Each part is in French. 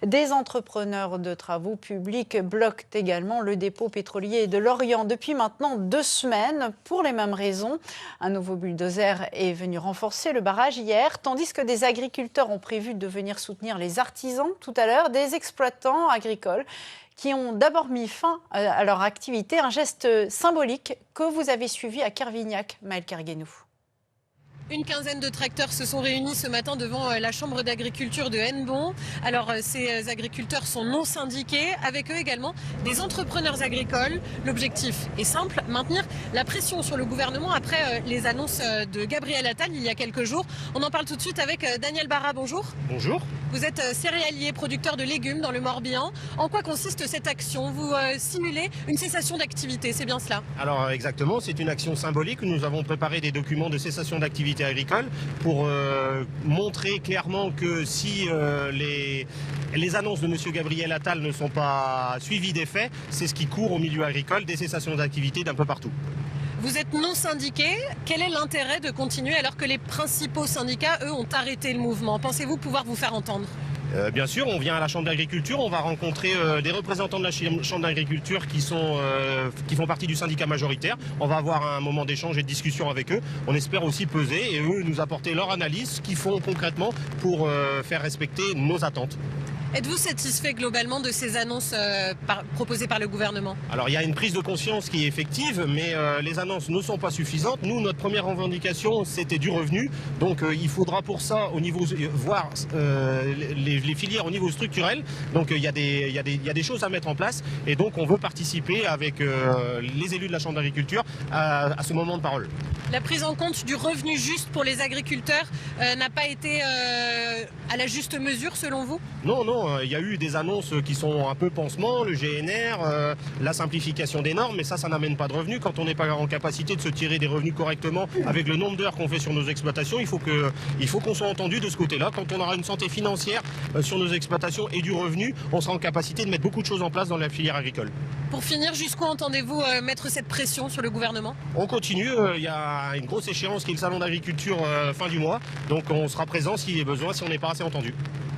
Des entrepreneurs de travaux publics bloquent également le dépôt pétrolier de Lorient depuis maintenant 2 semaines pour les mêmes raisons. Un nouveau bulldozer est venu renforcer le barrage hier, tandis que des agriculteurs ont prévu de venir soutenir les artisans tout à l'heure, des exploitants agricoles qui ont d'abord mis fin à leur activité, un geste symbolique que vous avez suivi à Kervignac, Maëlle Kerguenou. Une quinzaine de tracteurs se sont réunis ce matin devant la chambre d'agriculture de Hennebont. Alors ces agriculteurs sont non syndiqués, avec eux également des entrepreneurs agricoles. L'objectif est simple, maintenir la pression sur le gouvernement après les annonces de Gabriel Attal il y a quelques jours. On en parle tout de suite avec Daniel Barra, bonjour. Bonjour. Vous êtes céréalier, producteur de légumes dans le Morbihan. En quoi consiste cette action? Vous simulez une cessation d'activité, c'est bien cela? Alors exactement, c'est une action symbolique. Nous avons préparé des documents de cessation d'activité agricole pour montrer clairement que si les annonces de M. Gabriel Attal ne sont pas suivies des faits, c'est ce qui court au milieu agricole, des cessations d'activité d'un peu partout. Vous êtes non syndiqué. Quel est l'intérêt de continuer alors que les principaux syndicats, eux, ont arrêté le mouvement? Pensez-vous pouvoir vous faire entendre? Bien sûr, on vient à la Chambre d'agriculture, on va rencontrer des représentants de la Chambre d'agriculture qui font partie du syndicat majoritaire. On va avoir un moment d'échange et de discussion avec eux. On espère aussi peser et eux nous apporter leur analyse, ce qu'ils font concrètement pour faire respecter nos attentes. Êtes-vous satisfait globalement de ces annonces proposées par le gouvernement? Alors il y a une prise de conscience qui est effective, mais les annonces ne sont pas suffisantes. Nous, notre première revendication, c'était du revenu. Donc il faudra pour ça voir les filières au niveau structurel. Donc il y a des choses à mettre en place. Et donc on veut participer avec les élus de la Chambre d'agriculture à ce moment de parole. La prise en compte du revenu juste pour les agriculteurs n'a pas été à la juste mesure selon vous? Non, il y a eu des annonces qui sont un peu pansement, le GNR, la simplification des normes, mais ça n'amène pas de revenus. Quand on n'est pas en capacité de se tirer des revenus correctement avec le nombre d'heures qu'on fait sur nos exploitations, il faut qu'on soit entendu de ce côté-là. Quand on aura une santé financière sur nos exploitations et du revenu, on sera en capacité de mettre beaucoup de choses en place dans la filière agricole. Pour finir, jusqu'où entendez-vous mettre cette pression sur le gouvernement? On continue, il y a une grosse échéance qui est le salon d'agriculture fin du mois, donc on sera présent s'il y a besoin, si on n'est pas assez entendu.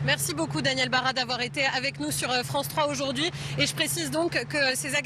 Merci beaucoup Daniel Barra d'avoir été avec nous sur France 3 aujourd'hui. Et je précise donc que ces agriculteurs